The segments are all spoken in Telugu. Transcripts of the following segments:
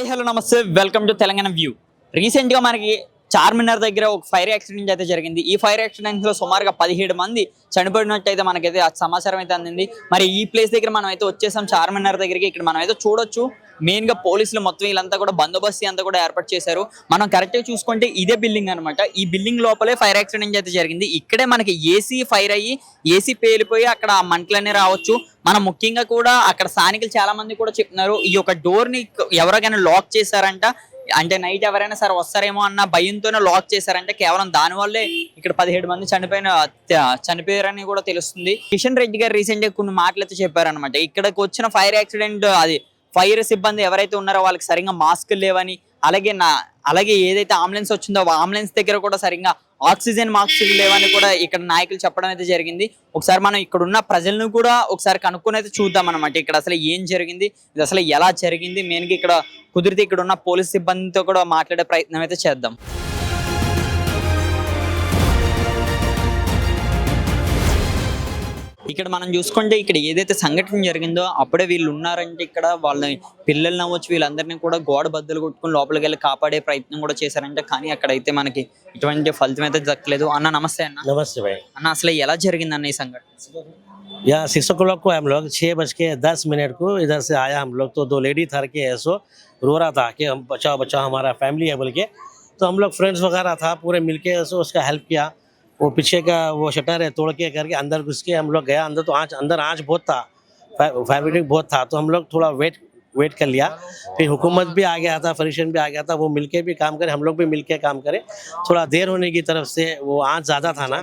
హాయ్ హలో నమస్తే వెల్కమ్ టు తెలంగాణ వ్యూ. రీసెంట్గా మనకి చార్మినార్ దగ్గర ఒక ఫైర్ యాక్సిడెంట్ అయితే జరిగింది. ఈ ఫైర్ యాక్సిడెంట్ లో సుమారుగా 17 మంది చనిపోయినట్టయితే మనకైతే సమాచారం అయితే అందింది. మరి ఈ ప్లేస్ దగ్గర మనం అయితే వచ్చేసాం చార్మినార్ దగ్గరికి. ఇక్కడ మనం అయితే చూడొచ్చు మెయిన్ గా పోలీసులు మొత్తం వీళ్ళంతా కూడా బందోబస్తు అంతా కూడా ఏర్పాటు చేశారు. మనం కరెక్ట్ గా చూసుకుంటే ఇదే బిల్డింగ్ అనమాట. ఈ బిల్డింగ్ లోపలే ఫైర్ యాక్సిడెంట్ అయితే జరిగింది. ఇక్కడే మనకి ఏసీ ఫైర్ అయ్యి ఏసీ పేలిపోయి అక్కడ మంటలన్నీ రావచ్చు. మనం ముఖ్యంగా కూడా అక్కడ స్థానికులు చాలా మంది కూడా చెప్తున్నారు ఈ యొక్క డోర్ ని ఎవరికైనా లాక్ చేశారంట. అంటే నైట్ ఎవరైనా సరే వస్తారేమో అన్న భయంతోనే లాక్ చేశారంటే కేవలం దాని వల్లే ఇక్కడ 17 మంది చనిపోయారని కూడా తెలుస్తుంది. కిషన్ రెడ్డి గారు రీసెంట్ గా కొన్ని మాటలు అయితే చెప్పారనమాట. ఇక్కడికి వచ్చిన ఫైర్ యాక్సిడెంట్ అది ఫైర్ సిబ్బంది ఎవరైతే ఉన్నారో వాళ్ళకి సరిగ్గా మాస్క్ లేవని, అలాగే ఏదైతే అంబులెన్స్ వచ్చిందో అంబులెన్స్ దగ్గర కూడా సరిగ్గా ఆక్సిజన్ మాస్క్ లేవని కూడా ఇక్కడ నాయకులు చెప్పడం అయితే జరిగింది. ఒకసారి మనం ఇక్కడ ఉన్న ప్రజలను కూడా ఒకసారి కనుక్కొని అయితే చూద్దాం అనమాట. ఇక్కడ అసలు ఏం జరిగింది, ఇది అసలు ఎలా జరిగింది, మెయిన్గా ఇక్కడ కుదిరితే ఇక్కడ ఉన్న పోలీస్ సిబ్బందితో కూడా మాట్లాడే ప్రయత్నం అయితే చేద్దాం. ఇక్కడ మనం చూసుకుంటే ఇక్కడ ఏదైతే సంఘటన జరిగిందో అప్పుడే వీళ్ళు ఉన్నారంటే ఇక్కడ వాళ్ళ పిల్లల్ని అవ్వచ్చు వీళ్ళందరినీ కూడా గోడ బద్దలు కొట్టుకుని లోపలికి వెళ్ళి కాపాడే ప్రయత్నం కూడా చేశారంటే, కానీ అక్కడైతే మనకి ఇటువంటి ఫలితం అయితే దక్కలేదు. అన్న నమస్తే. అన్న नमस्ते भाई। అన్న అసలు ఎలా జరిగింది అన్న ఈ సంఘటన? यहाँ 6 o'clock को हम लोग 6:10 को इधर से आया। हम लोग तो 2 लेडी थर के ऐसो रो रहा था कि हम बचाओ बचाओ हमारा फैमिली है बोल के। तो हम लोग फ्रेंड्स वगैरह था पूरे मिलके ऐसो उसका हेल्प किया। वो पीछे का वो शटर है तोड़ के करके अंदर घुस के हम लोग गया अंदर। तो अंदर आँच बहुत था, फायर ब्रिगेड बहुत था। तो हम लोग थोड़ा वेट कर लिया। फिर हुकूमत भी आ गया था, फरीशन भी आ गया था, वो मिलके भी काम करे, हम लोग भी मिलके काम करे। थोड़ा देर होने की तरफ से वो आँच ज़्यादा था ना,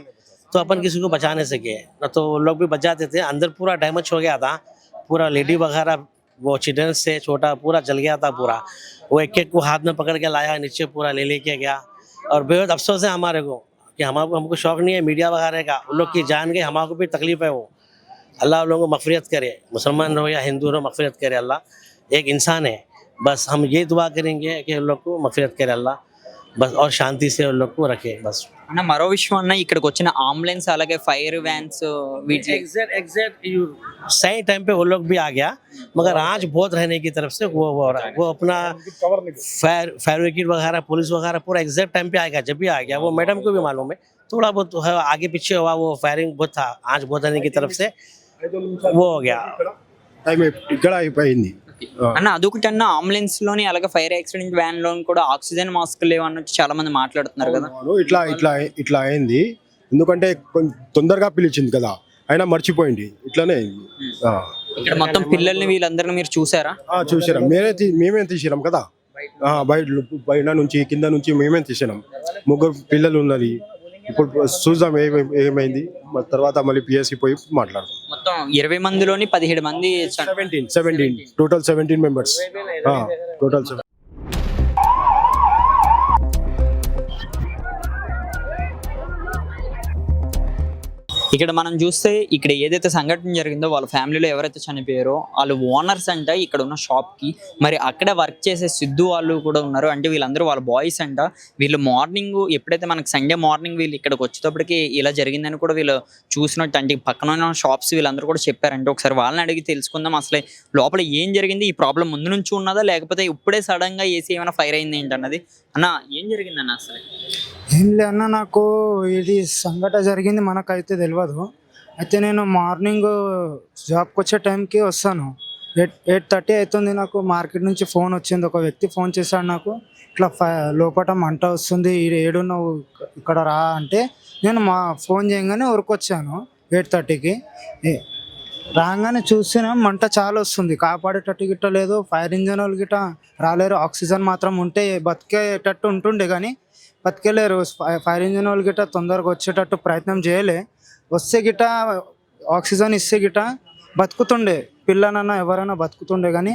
तो अपन किसी को बचा नहीं सके न, तो लोग भी बच जाते थे। अंदर पूरा डैमेज हो गया था, पूरा लेडी वगैरह वो चिल्ड्रन से छोटा पूरा जल गया था पूरा। वो एक को हाथ में पकड़ के लाया, नीचे पूरा लेके गया। और बेहद अफसोस है हमारे को कि हमको शौक नहीं है मीडिया वगैरह का, उन लोग की जान गई, हमारे भी तकलीफ है। वो अल्लाह उन लोगों को मगफिरत करे, मुसलमान रहो या हिंदू रहो मगफिरत करे अल्लाह। एक इंसान है, बस हम ये दुआ करेंगे कि उन लोग को मगफिरत करे अल्लाह, बस और शांति से उन लोग को रखे बस। అన్న మరో విషయం అన్న, ఇక్కడికి వచ్చిన అంబులెన్స్ అలాగే ఫైర్ వ్యాన్స్ వీటి एग्जैक्ट सही टाइम पे वो लोग भी आ गया, मगर आज बहुत रहने की तरफ से वो हो रहा है। वो अपना फायर ब्रिगेड वगैरह पुलिस वगैरह पूरा एग्जैक्ट टाइम पे आएगा। जब भी आ गया वो मैडम को भी मालूम है, थोड़ा बहुत है आगे पीछे हुआ, वो फायरिंग बहुत था आज बहुत रहने की तरफ से वो हो गया। ఇక్కడ అయిపోయింది అన్న అదొకటి అన్న, అంబులెన్స్ లోని అలాగే ఫైర్ యాక్సిడెంట్ వ్యాన్ లోని కూడా ఆక్సిజన్ మాస్క్ లేవు అన్నట్టు చాలా మంది మాట్లాడుతున్నారు కదా. ఇట్లా అయింది ఎందుకంటే తొందరగా పిలిచింది కదా, అయినా మర్చిపోయింది, ఇట్లానే అయింది. ఇక్కడ మొత్తం పిల్లల్ని వీళ్ళందరినీ మీరు చూసారా? చూసారా? మేమే తీసినాం కదా, బయట నుంచి కింద నుంచి మేమే తీసినాం. 3 పిల్లలు ఉన్నది. ఇప్పుడు చూద్దాం ఏమైంది, తర్వాత మళ్ళీ పిఎస్సి పోయి మాట్లాడదాం. మొత్తం 20 మందిలోని 17 మంది 17 టోటల్ 17 మెంబర్స్ టోటల్. ఇక్కడ మనం చూస్తే ఇక్కడ ఏదైతే సంఘటన జరిగిందో వాళ్ళ ఫ్యామిలీలో ఎవరైతే చనిపోయారో వాళ్ళు ఓనర్స్ అంట ఇక్కడ ఉన్న షాప్ కి. మరి అక్కడే వర్క్ చేసే సిద్ధు వాళ్ళు కూడా ఉన్నారు, అంటే వీళ్ళందరూ వాళ్ళ బాయ్స్ అంట. వీళ్ళు మార్నింగ్ ఎప్పుడైతే మనకి సండే మార్నింగ్ వీళ్ళు ఇక్కడికి వచ్చేటప్పటికి ఇలా జరిగిందని కూడా వీళ్ళు చూసినట్టు, అంటే పక్కన ఉన్న షాప్స్ వీళ్ళందరూ కూడా చెప్పారంటే. ఒకసారి వాళ్ళని అడిగి తెలుసుకుందాం అసలు లోపల ఏం జరిగింది, ఈ ప్రాబ్లం ముందు నుంచి ఉన్నదా లేకపోతే ఇప్పుడే సడన్ గా ఏసీ ఏమైనా ఫైర్ అయింది ఏంటన్నది. అన్న ఏం జరిగిందన్న అసలు? ఏం లే అన్న, నాకు ఇది సంఘటన జరిగింది మనకైతే తెలియదు. అయితే నేను మార్నింగ్ జాబ్కి వచ్చే టైంకి వస్తాను, 8:30 అవుతుంది. నాకు మార్కెట్ నుంచి ఫోన్ వచ్చింది, ఒక వ్యక్తి ఫోన్ చేశాడు నాకు, ఇట్లా లోపల మంట వస్తుంది, ఏడున్నావు ఇక్కడ రా అంటే నేను ఫోన్ చేయగానే ఊరికొచ్చాను 8:30కి. రాగానే చూసిన మంట చాలా వస్తుంది, కాపాడేటట్టు గిట్ట లేదు, ఫైర్ ఇంజన్ వాళ్ళు గిట్ట రాలేరు. ఆక్సిజన్ మాత్రం ఉంటే బతికేటట్టు ఉంటుండే కానీ బతికేలేరు. ఫైర్ ఇంజన్ వాళ్ళు గిట్ట తొందరగా వచ్చేటట్టు ప్రయత్నం చేయలే. వస్తే గిట్ట ఆక్సిజన్ ఇస్తే గిట్ట బతుకుతుండే, పిల్లనన్నా ఎవరైనా బతుకుతుండే. కానీ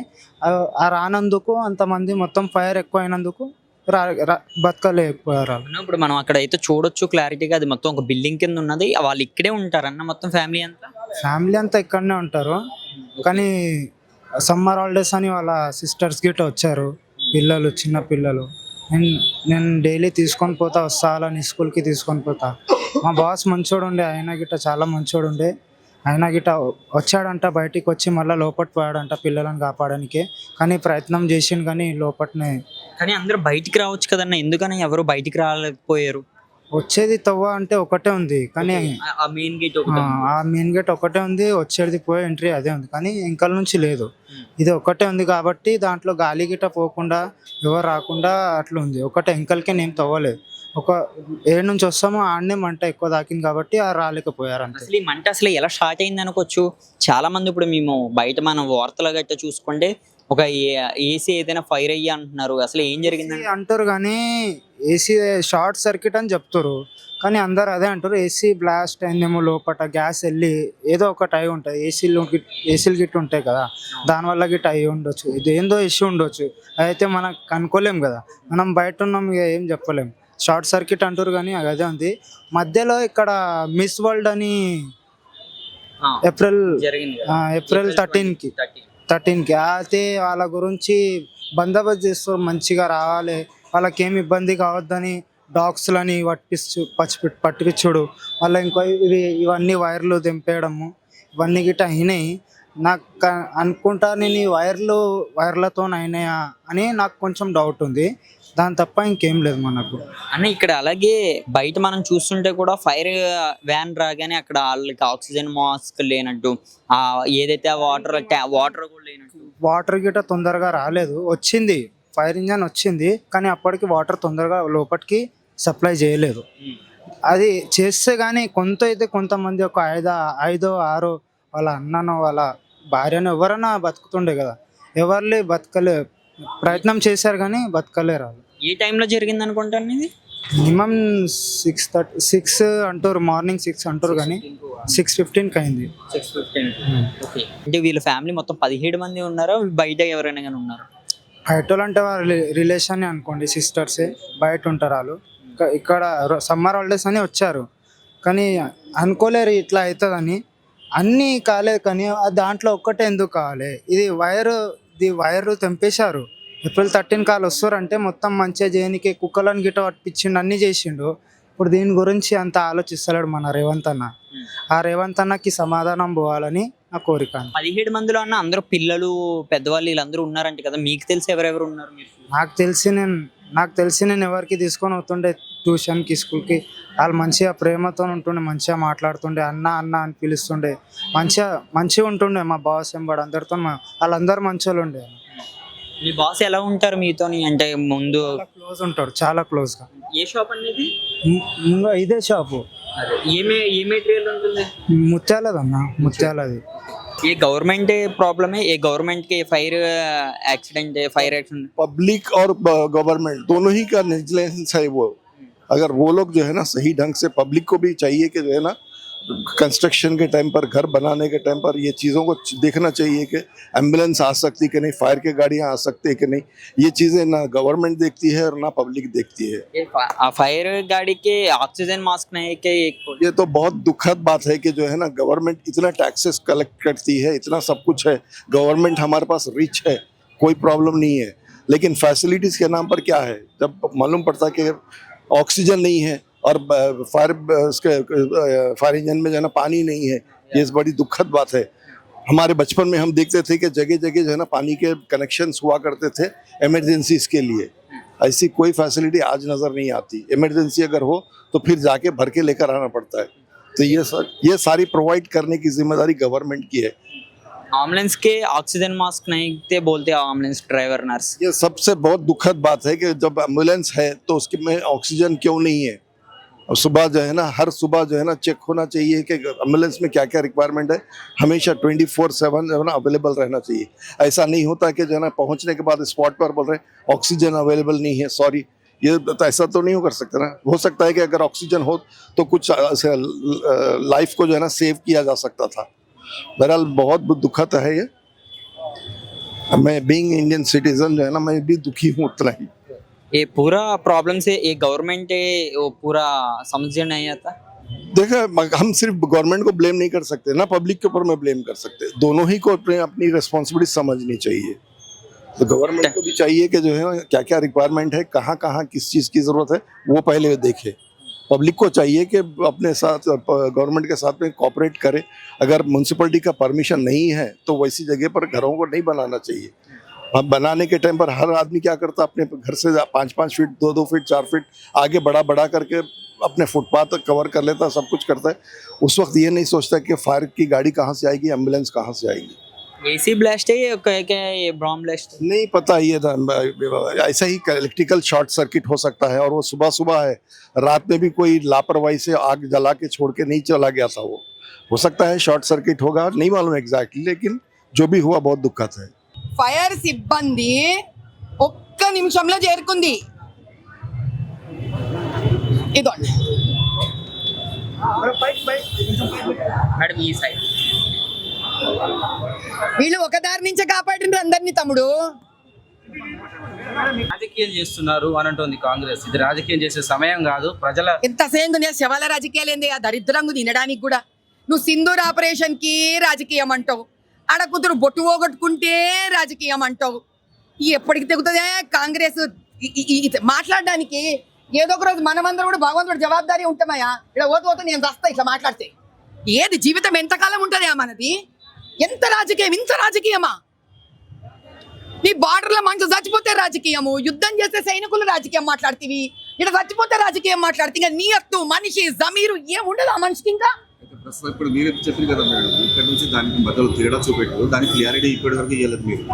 ఆ రానందుకు అంతమంది మొత్తం ఫైర్ ఎక్కువ అయినందుకు బతకలేకపోయారు. ఇప్పుడు మనం అక్కడ అయితే చూడొచ్చు క్లారిటీగా, అది మొత్తం ఒక బిల్డింగ్ కింద ఉన్నది. వాళ్ళు ఇక్కడే ఉంటారన్న మొత్తం ఫ్యామిలీ అంతా ఇక్కడనే ఉంటారు. కానీ సమ్మర్ హాలిడేస్ అని వాళ్ళ సిస్టర్స్ గిట్ట వచ్చారు, పిల్లలు చిన్న పిల్లలు. నేను డైలీ తీసుకొని పోతా, వస్తా, అలా నీ స్కూల్కి తీసుకొని పోతా. మా బాస్ మంచోడు ఉండే, ఆయన గిట్ట చాలా మంచోడు ఉండే. ఆయన గిట వచ్చాడంట, బయటికి వచ్చి మళ్ళీ లోపల పోయాడంట పిల్లలను కాపాడడానికి. కానీ ప్రయత్నం చేసిండు కానీ లోపట్నే. కానీ అందరూ బయటికి రావచ్చు కదన్న, ఎందుకని ఎవరు బయటికి రాలేకపోయారు? వచ్చేది తవ్వ అంటే ఒకటే ఉంది కానీ ఆ మెయిన్ గేట్ ఆ మెయిన్ గేట్ ఒకటే ఉంది, వచ్చేది పోయే ఎంట్రీ అదే ఉంది కానీ ఇంకల నుంచి లేదు. ఇది ఒకటే ఉంది కాబట్టి దాంట్లో గాలి గిట్ట పోకుండా ఎవరు రాకుండా అట్లా ఉంది. ఒకటే ఎంకల్కే నేను తవ్వలేదు. ఒక ఏడు నుంచి వస్తామో ఆడనే మంట ఎక్కువ తాకింది కాబట్టి ఆ రాలేకపోయారు అంతే. అసలు ఈ మంట అసలు ఎలా స్టార్ట్ అయింది అనుకోవచ్చు. చాలా మంది ఇప్పుడు మేము బయట మనం వార్తలు గట్ట చూసుకుంటే ఒక ఏసీ ఏదైనా ఫైర్ అయ్యి అంటున్నారు. అసలు ఏం జరిగిందని అంటారు కానీ ఏసీ షార్ట్ సర్క్యూట్ అని చెప్తారు కానీ అందరు అదే అంటారు. ఏసీ బ్లాస్ట్ అయిందేమో, లోపల గ్యాస్ వెళ్ళి ఏదో ఒకటి అయి ఉంటుంది. ఏసీలు గిట్ట ఉంటాయి కదా, దానివల్ల గిట్ట అయి ఉండొచ్చు. ఇది ఏందో ఇష్యూ ఉండొచ్చు, అయితే మనకు కనుక్కోలేం కదా, మనం బయట ఉన్నాం ఇక ఏం చెప్పలేం. షార్ట్ సర్క్యూట్ అంటారు కానీ అదే ఉంది. మధ్యలో ఇక్కడ మిస్ వరల్డ్ అని ఏప్రిల్ జరిగింది ఏప్రిల్ 13కి అయితే వాళ్ళ గురించి బందోబస్తు చేస్తారు, మంచిగా రావాలి, వాళ్ళకి ఏమి ఇబ్బంది కావద్దని డాగ్స్లని పట్టిపించుడు, మళ్ళీ ఇంకో ఇవన్నీ వైర్లు తెంపేయడము ఇవన్నీ గిట్ట అయినాయి. నాకు అనుకుంటా నేను ఈ వైర్లతో అయినాయా అని నాకు కొంచెం డౌట్ ఉంది. దాని తప్ప ఇంకేం లేదు మనకు అన్న. ఇక్కడ అలాగే బయట మనం చూస్తుంటే కూడా ఫైర్ వ్యాన్ రాగానే అక్కడ వాళ్ళకి ఆక్సిజన్ మాస్క్ లేనట్టు, ఆ ఏదైతే వాటర్ కూడా లేనట్టు. వాటర్ గిట్ట తొందరగా రాలేదు, వచ్చింది ఫైర్ ఇంజన్ వచ్చింది కానీ అప్పటికి వాటర్ తొందరగా లోపలికి సప్లై చేయలేదు. అది చేస్తే కానీ కొంతమంది ఒక 5 6 వాళ్ళ అన్ననో వాళ్ళ భార్యను ఎవరైనా బతుకుతుండే కదా, ఎవరు బతకలే, ప్రయత్నం చేశారు కానీ బతకలేరు వాళ్ళు. ఏ టైంలో జరిగింది అనుకుంటాను ఇది? మినిమం 6 అంటారు, మార్నింగ్ 6 అంటారు కానీ 6:15కి అయింది. 6:15. ఓకే, అంటే వీళ్ళ ఫ్యామిలీ మొత్తం 17 మంది ఉన్నారా, బయట ఎవరైనా కానీ ఉన్నారా? బయట వాళ్ళు అంటే వాళ్ళ రిలేషన్ అనుకోండి, సిస్టర్సే బయట ఉంటారు వాళ్ళు. ఇక్కడ సమ్మర్ హాలిడేస్ అని వచ్చారు కానీ అనుకోలేరు ఇట్లా అవుతుందని. అన్నీ కాలేదు కానీ దాంట్లో ఒక్కటే ఎందుకు కావాలి, ఇది వైరు తెంపేశారు. ఏప్రిల్ 13 కాలు వస్తారంటే మొత్తం మంచిగా చేయనికి కుక్కలను గిట్ట పట్టించిండు, అన్నీ చేసిండు. ఇప్పుడు దీని గురించి అంత ఆలోచిస్తలేడు మన రేవంత్ అన్న. ఆ రేవంత్ అన్నకి సమాధానం పోవాలని నా కోరిక. 17 మందిలో అన్న అందరూ పిల్లలు పెద్దవాళ్ళు వీళ్ళందరూ ఉన్నారంట కదా, మీకు తెలిసి ఎవరెవరు ఉన్నారు? నాకు తెలిసి నేను ఎవరికి తీసుకొని అవుతుండే ట్యూషన్కి, స్కూల్కి, వాళ్ళు మంచిగా ప్రేమతో ఉంటుండే, మంచిగా మాట్లాడుతుండే, అన్న అని పిలుస్తుండే, మంచిగా ఉంటుండే. మా బాస్ ఎంబడి అందరితో వాళ్ళందరూ మంచోళ్ళు ఉండే. మీ బాస్ ఎలా ఉంటారు మీతో? అంటే ముందు క్లోజ్ ఉంటాడు, చాలా క్లోజ్గా. ఏ షాప్ అనేది? ఇదే షాపు. ఏ మెటీరియల్ ఉంటుంది? ముత్యాలది. ये गवर्नमेंट प्रॉब्लम है, ये गवर्नमेंट के फायर एक्सीडेंट है, फायर एक्सीडेंट पब्लिक और गवर्नमेंट दोनों ही का नेग्लिजेंस है वो. अगर वो लोग जो है ना सही ढंग से, पब्लिक को भी चाहिए कि जो है ना कंस्ट्रक्शन के टाइम पर, घर बनाने के टाइम पर ये चीज़ों को देखना चाहिए कि एम्बुलेंस आ सकती कि नहीं, फायर के गाड़ियाँ आ सकती है कि नहीं. ये चीज़ें ना गवर्नमेंट देखती है और ना पब्लिक देखती है. ये फायर गाड़ी के ऑक्सीजन मास्क नहीं के ये तो बहुत दुखद बात है कि जो है ना गवर्नमेंट इतना टैक्सेस कलेक्ट करती है, इतना सब कुछ है, गवर्नमेंट हमारे पास रिच है, कोई प्रॉब्लम नहीं है, लेकिन फैसिलिटीज़ के नाम पर क्या है, जब मालूम पड़ता कि ऑक्सीजन नहीं है और फायर इंजन में जो है ना पानी नहीं है, ये बड़ी दुखद बात है. हमारे बचपन में हम देखते थे कि जगह जगह जो है ना पानी के कनेक्शंस हुआ करते थे इमरजेंसीज के लिए. ऐसी कोई फैसिलिटी आज नज़र नहीं आती. इमरजेंसी अगर हो तो फिर जाके भर के लेकर आना पड़ता है. तो ये सारी प्रोवाइड करने की जिम्मेदारी गवर्नमेंट की है. एम्बुलेंस के ऑक्सीजन मास्क नहीं थे बोलते एम्बुलेंस ड्राइवर नर्स. ये सबसे बहुत दुखद बात है कि जब एम्बुलेंस है तो उसके में ऑक्सीजन क्यों नहीं है. और सुबह जो है ना, हर सुबह जो है ना चेक होना चाहिए कि एम्बुलेंस में क्या क्या रिक्वायरमेंट है, हमेशा 24/7 जो है ना अवेलेबल रहना चाहिए. ऐसा नहीं होता कि जो है ना पहुंचने के बाद स्पॉट पर बोल रहे हैं ऑक्सीजन अवेलेबल नहीं है. सॉरी, ये तो ऐसा तो नहीं हो कर सकते ना. हो सकता है कि अगर ऑक्सीजन हो तो कुछ लाइफ को जो है ना सेव किया जा सकता था. बहरहाल बहुत दुखद है ये. मैं बीइंग इंडियन सिटीजन जो है ना, मैं भी दुखी हूँ उतना ही. ये पूरा प्रॉब्लम से ये गवर्नमेंट वो पूरा समझ नहीं आता. देखा, हम सिर्फ गवर्नमेंट को ब्लेम नहीं कर सकते ना, पब्लिक के ऊपर में ब्लेम कर सकते. दोनों ही को अपनी रिस्पॉन्सिबिलिटी समझनी चाहिए. तो गवर्नमेंट को भी चाहिए कि जो है क्या क्या रिक्वायरमेंट है, कहाँ कहाँ किस चीज़ की ज़रूरत है, वो पहले देखे. पब्लिक को चाहिए कि अपने साथ गवर्नमेंट के साथ में कोऑपरेट करे। अगर म्यूनसिपलिटी का परमिशन नहीं है तो वैसी जगह पर घरों को नहीं बनाना चाहिए। हम बनाने के टाइम पर हर आदमी क्या करता है, अपने घर से 5-5 फीट 2-2 फीट 4 फीट आगे बड़ा करके अपने फुटपाथ कवर कर लेता, सब कुछ करता है। उस वक्त ये नहीं सोचता कि फायर की गाड़ी कहाँ से आएगी, एम्बुलेंस कहाँ से आएगी। एसी ब्लास्ट है क्या ये बॉम्ब ब्लास्ट? नहीं पता, ये ऐसा ही इलेक्ट्रिकल शॉर्ट सर्किट हो सकता है, और वो सुबह सुबह है, रात में भी कोई लापरवाही से आग जला के छोड़ के नहीं चला गया था। वो हो सकता है शॉर्ट सर्किट होगा, नहीं मालूम एग्जैक्टली, लेकिन जो भी हुआ बहुत दुखद है। ఫైర్ సిబ్బంది ఒక్క నిమిషంలో చేరుకుంది. ఇదోండి మేడం ఈ సైడ్ వీళ్ళు ఒక దారి నుంచే కాపాడిండ్రు అందరినీ తమ్ముడు. రాజకీయం చేస్తున్నారు అని అంటుంది కాంగ్రెస్. ఇది రాజకీయం చేసే సమయం కాదు. ప్రజల ఎంత అసహ్యంగా శవాల రాజకీయాలు ఏంది ఆ దరిద్రంగా తినడానికి కూడా. నువ్వు సింధూర్ ఆపరేషన్ కి రాజకీయం అంటావు, ఆడ కూతురు బొట్టు పోగొట్టుకుంటే రాజకీయం అంటావు. ఎప్పటికి తెగుతుందే కాంగ్రెస్ మాట్లాడడానికి? ఏదో ఒక రోజు మనమందరం కూడా భగవంతుడు జవాబారి ఉంటామయ్యా. ఇక్కడ ఓతు నేను వస్తా ఇట్లా మాట్లాడితే. ఏది జీవితం ఎంతకాలం ఉంటుందా మనది? ఎంత రాజకీయం, ఇంత రాజకీయమా? నీ బార్డర్లో మనుషులు చచ్చిపోతే రాజకీయము, యుద్ధం చేసే సైనికులు రాజకీయం మాట్లాడుతీవి, ఇక్కడ చచ్చిపోతే రాజకీయం మాట్లాడుతీ. ఇంకా నీ అత్తు మనిషి జమీరు ఏముండదు ఆ మనిషికి. ఇంకా ప్రస్తుతం ఇప్పుడు మీరు చెప్పారు కదా మేడం, ఇక్కడ నుంచి దానికి బదులు తేడా చూపెట్టారు, దానికి క్లియారిటీ ఇప్పటి వరకు ఇవ్వలేదు మీరు.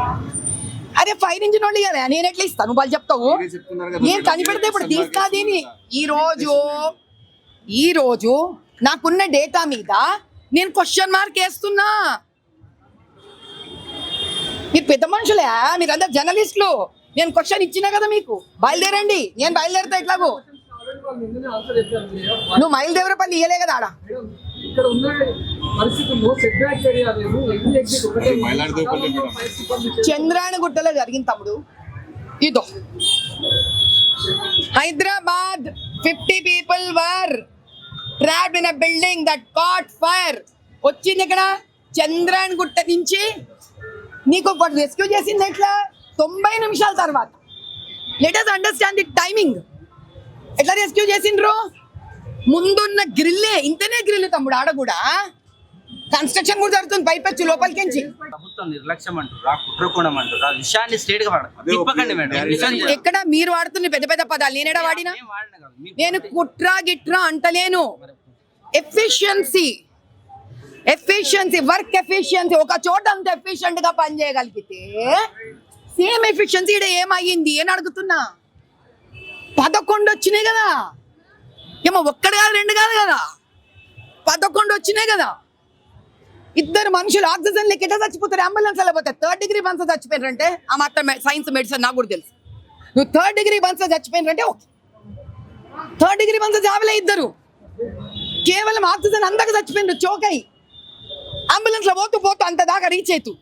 అరే ఫైర్ ఇంజిన్ వాళ్ళు కదా, నేను ఎట్లా ఇస్తాను? వాళ్ళు చెప్తావు నేను కనిపెడితే ఇప్పుడు తీసుకాదని. ఈ రోజు నాకున్న డేటా మీద నేను క్వశ్చన్ మార్క్ వేస్తున్నా. మీరు పెద్ద మనుషులే, మీరందరు జర్నలిస్టులు. నేను క్వశ్చన్ ఇచ్చినా కదా మీకు, బయలుదేరండి. నేను బయలుదేరుతా ఎట్లాగో. నువ్వు మైలుదేవరపల్లి ఇయ్యలే కదా ఆడ. చంద్రాయణ గుట్టలో జరిగింది తమ్ముడు. ఇదో Hyderabad 50 people were trapped in a building that caught fire. వచ్చింది ఇక్కడ చంద్రాయణ గుట్ట నుంచి. నీకు ఒకటి రెస్క్యూ చేసింది ఎట్లా? 90 నిమిషాల తర్వాత. Let us understand the timing. ఎట్లా రెస్క్యూ చేసిండ్రు? ముందున్న గ్రిల్లే, ఇంతనే గ్రిల్ తమ్ముడు. ఆడ కూడా కన్స్ట్రక్షన్ కూడా జరుగుతుంది పైపెచ్చు లోపలికించి. ప్రభుత్వం నిర్లక్ష్యం అంటారు, కుట్రకోణం అంటారు. ఆ విషయాన్ని స్ట్రేట్ గా తిప్పకండి మేడం. ఎక్కడ మీరు వాడుతున్న పెద్ద పెద్ద పదాలు నేనేడా వాడినా? నేను కుట్రా గిట్రా అంటలేను. Efficiency, work efficiency. ఒక చోట అంత ఎఫిషియెంట్ గా పనిచేయగలిగితే సేమ్ ఎఫిషియన్సీ ఇక్కడ ఏమయ్యింది అని అడుగుతున్నా. 11 వచ్చినాయి కదా, ఏమో ఒక్కడు కాదు 2 కాదు కదా, 11 వచ్చినాయి కదా. ఇద్దరు మనుషులు ఆక్సిజన్ లెక్క ఎట్లా చచ్చిపోతారు? అంబులెన్స్ వెళ్ళిపోతే 3rd degree బన్స్ చచ్చిపోయినారంటే ఆ మాత్రం సైన్స్ మెడిసిన్ నాకు కూడా తెలుసు. నువ్వు 3rd degree బన్స్ చచ్చిపోయినారంటే ఓకే. 3rd degree బన్స్ చావలే ఇద్దరు, కేవలం ఆక్సిజన్ అందక చచ్చిపోయినారు చోకై. అంబులెన్స్ లో పోతూ అంత దాకా రీచ్ అవుతూ.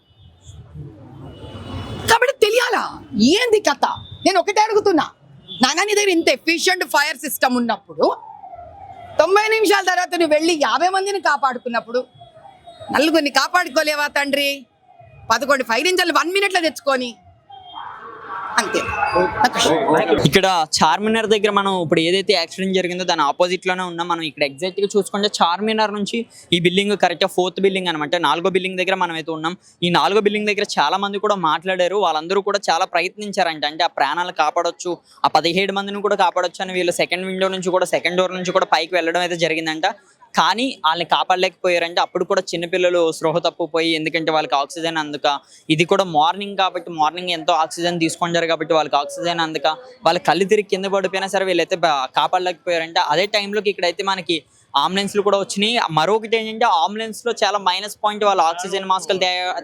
కాబట్టి తెలియాలా ఏంది కథ? నేను ఒకటే అడుగుతున్నా. నాన్న నీ దగ్గర ఇంత ఎఫిషియంట్ ఫైర్ సిస్టమ్ ఉన్నప్పుడు 90 నిమిషాల తర్వాత నువ్వు వెళ్ళి 50 మందిని కాపాడుకున్నప్పుడు నలుగురిని కాపాడుకోలేవా తండ్రి? 11 ఫైర్ ఇంజన్లు 1 minute లో తెచ్చుకొని. అంతే. ఇక్కడ చార్మినార్ దగ్గర మనం ఇప్పుడు ఏదైతే యాక్సిడెంట్ జరిగిందో దాని ఆపోజిట్ లోనే ఉన్నాం మనం. ఇక్కడ ఎగ్జాక్ట్ గా చూసుకుంటే చార్మినార్ నుంచి ఈ బిల్డింగ్ కరెక్ట్ 4th బిల్డింగ్ అనమాట. 4వ బిల్డింగ్ దగ్గర మనం అయితే ఉన్నాం. ఈ 4వ బిల్డింగ్ దగ్గర చాలా మంది కూడా మాట్లాడారు. వాళ్ళందరూ కూడా చాలా ప్రయత్నించారంట. అంటే ఆ ప్రాణాలు కాపాడొచ్చు, ఆ 17 మందిని కూడా కాపాడొచ్చు అని వీళ్ళు సెకండ్ విండో నుంచి కూడా, సెకండ్ డోర్ నుంచి కూడా పైకి వెళ్ళడం అయితే జరిగిందంట. కానీ వాళ్ళని కాపాడలేకపోయారంటే అప్పుడు కూడా చిన్నపిల్లలు స్పృహ తప్పిపోయి, ఎందుకంటే వాళ్ళకి ఆక్సిజన్ అందుక, ఇది కూడా మార్నింగ్ కాబట్టి మార్నింగ్ ఎంతో ఆక్సిజన్ తీసుకుంటారు కాబట్టి వాళ్ళకి ఆక్సిజన్ అందుక వాళ్ళ కళ్ళు తిరిగి కింద పడిపోయినా సరే వీళ్ళైతే కాపాడలేకపోయారంటే. అదే టైంలోకి ఇక్కడైతే మనకి అంబులెన్స్లు కూడా వచ్చినాయి. మరొకటి ఏంటంటే అంబులెన్స్లో చాలా మైనస్ పాయింట్, వాళ్ళ ఆక్సిజన్ మాస్కులు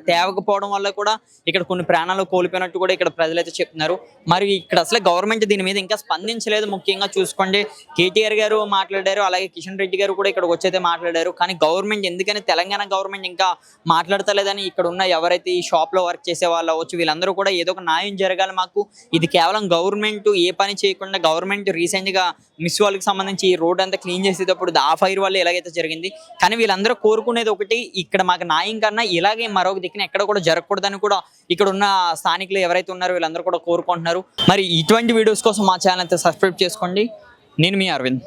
తేవకపోవడం వల్ల కూడా ఇక్కడ కొన్ని ప్రాణాలు కోల్పోయినట్టు కూడా ఇక్కడ ప్రజలైతే చెప్తున్నారు. మరి ఇక్కడ అసలు గవర్నమెంట్ దీని మీద ఇంకా స్పందించలేదు. ముఖ్యంగా చూసుకోండి కేటీఆర్ గారు మాట్లాడారు, అలాగే కిషన్ రెడ్డి గారు కూడా ఇక్కడ వచ్చైతే మాట్లాడారు. కానీ గవర్నమెంట్ ఎందుకని తెలంగాణ గవర్నమెంట్ ఇంకా మాట్లాడతలేదని ఇక్కడ ఉన్న ఎవరైతే ఈ షాప్లో వర్క్ చేసే వాళ్ళు అవ్వచ్చు వీళ్ళందరూ కూడా ఏదో ఒక న్యాయం జరగాలి మాకు. ఇది కేవలం గవర్నమెంట్ ఏ పని చేయకుండా, గవర్నమెంట్ రీసెంట్గా మిస్ వాళ్ళకి సంబంధించి ఈ రోడ్ అంతా క్లీన్ చేసేటప్పుడు ఫైర్ వల్ల ఎలాగైతే జరిగింది. కానీ వీళ్ళందరూ కోరుకునేది ఒకటి, ఇక్కడ మాకు న్యాయం కన్నా ఇలాగే మరొక దిక్కున ఎక్కడ కూడా జరగకూడదని కూడా ఇక్కడ ఉన్న స్థానికులు ఎవరైతే ఉన్నారో వీళ్ళందరూ కూడా కోరుకుంటున్నారు. మరి ఇటువంటి వీడియోస్ కోసం మా ఛానల్ అయితే సబ్స్క్రైబ్ చేసుకోండి. నేను మీ అరవింద్.